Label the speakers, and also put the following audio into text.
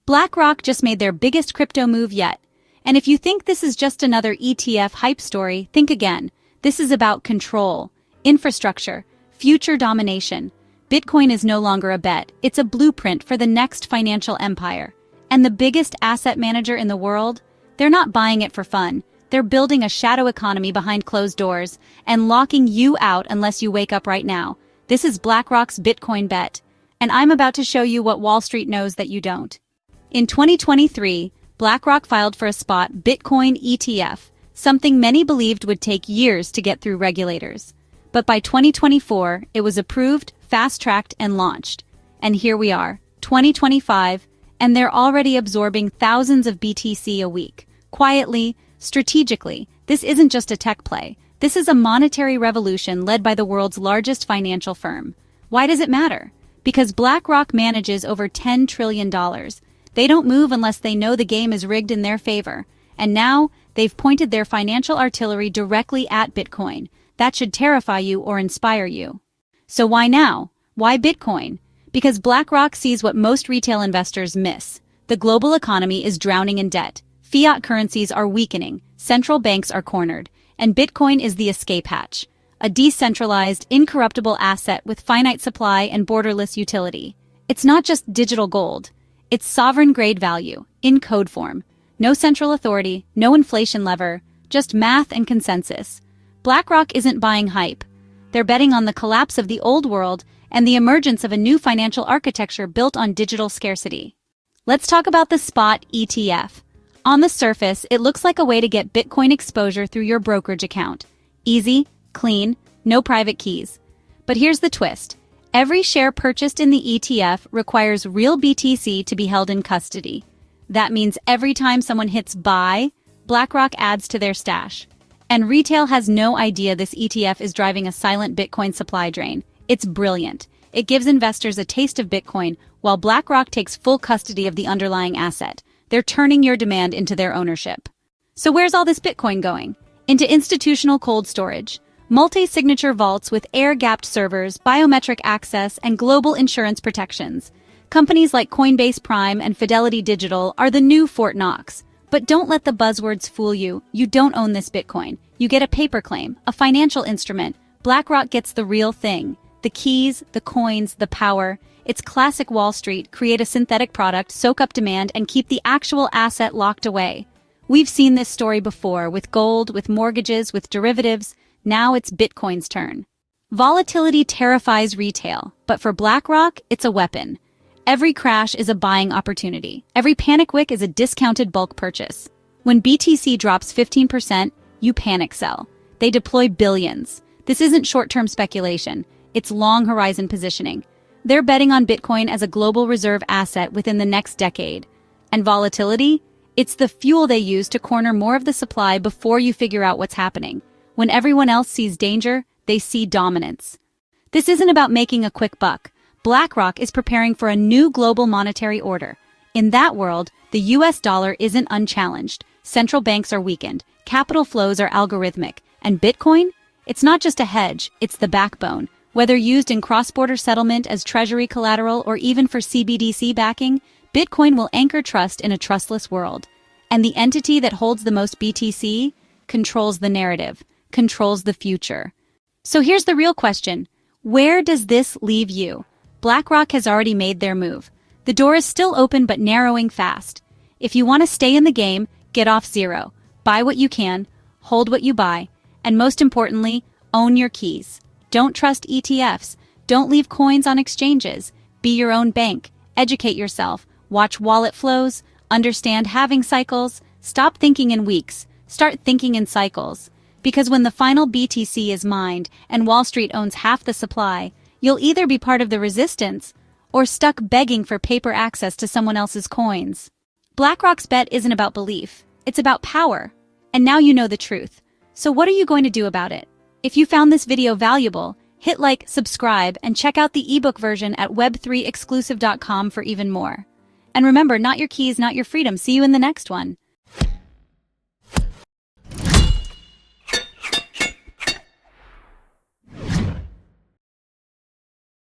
Speaker 1: BlackRock just made their biggest crypto move yet. And if you think this is just another ETF hype story, think again. This is about control, infrastructure, future domination. Bitcoin is no longer a bet, it's a blueprint for the next financial empire. And the biggest asset manager in the world? They're not buying it for fun. They're building a shadow economy behind closed doors and locking you out unless you wake up right now. This is BlackRock's Bitcoin bet. And I'm about to show you what Wall Street knows that you don't. In 2023, BlackRock filed for a spot Bitcoin ETF, something many believed would take years to get through regulators. But by 2024, it was approved, fast-tracked, and launched. And here we are, 2025, and they're already absorbing thousands of BTC a week. Quietly, strategically, this isn't just a tech play. This is a monetary revolution led by the world's largest financial firm. Why does it matter? Because BlackRock manages over $10 trillion. They don't move unless they know the game is rigged in their favor. And now, they've pointed their financial artillery directly at Bitcoin. That should terrify you or inspire you. So why now? Why Bitcoin? Because BlackRock sees what most retail investors miss. The global economy is drowning in debt. Fiat currencies are weakening. Central banks are cornered. And Bitcoin is the escape hatch. A decentralized, incorruptible asset with finite supply and borderless utility. It's not just digital gold. It's sovereign-grade value, in code form. No central authority, no inflation lever, just math and consensus. BlackRock isn't buying hype. They're betting on the collapse of the old world and the emergence of a new financial architecture built on digital scarcity. Let's talk about the spot ETF. On the surface, it looks like a way to get Bitcoin exposure through your brokerage account. Easy, clean, no private keys. But here's the twist. Every share purchased in the ETF requires real BTC to be held in custody. That means every time someone hits buy, BlackRock adds to their stash. And retail has no idea this ETF is driving a silent Bitcoin supply drain. It's brilliant. It gives investors a taste of Bitcoin while BlackRock takes full custody of the underlying asset. They're turning your demand into their ownership. So where's all this Bitcoin going? Into institutional cold storage. Multi-signature vaults with air-gapped servers, biometric access, and global insurance protections. Companies like Coinbase Prime and Fidelity Digital are the new Fort Knox. But don't let the buzzwords fool you. You don't own this Bitcoin. You get a paper claim, a financial instrument. BlackRock gets the real thing. The keys, the coins, the power. It's classic Wall Street. Create a synthetic product, soak up demand, and keep the actual asset locked away. We've seen this story before with gold, with mortgages, with derivatives. Now it's Bitcoin's turn. Volatility terrifies retail, but for BlackRock, it's a weapon. Every crash is a buying opportunity. Every panic wick is a discounted bulk purchase. When BTC drops 15%, you panic sell. They deploy billions. This isn't short-term speculation. It's long-horizon positioning. They're betting on Bitcoin as a global reserve asset within the next decade. And volatility? It's the fuel they use to corner more of the supply before you figure out what's happening. When everyone else sees danger, they see dominance. This isn't about making a quick buck. BlackRock is preparing for a new global monetary order. In that world, the US dollar isn't unchallenged. Central banks are weakened. Capital flows are algorithmic. And Bitcoin? It's not just a hedge, it's the backbone. Whether used in cross-border settlement as treasury collateral or even for CBDC backing, Bitcoin will anchor trust in a trustless world. And the entity that holds the most BTC controls the narrative, controls the future. So here's the real question. Where does this leave you? BlackRock has already made their move. The door is still open but narrowing fast. If you want to stay in the game, get off zero. Buy what you can, hold what you buy, and most importantly, own your keys. Don't trust ETFs. Don't leave coins on exchanges. Be your own bank. Educate yourself. Watch wallet flows. Understand halving cycles. Stop thinking in weeks. Start thinking in cycles. Because when the final BTC is mined and Wall Street owns half the supply, you'll either be part of the resistance or stuck begging for paper access to someone else's coins. BlackRock's bet isn't about belief. It's about power. And now you know the truth. So what are you going to do about it? If you found this video valuable, hit like, subscribe, and check out the ebook version at web3exclusive.com for even more. And remember, not your keys, not your freedom. See you in the next one.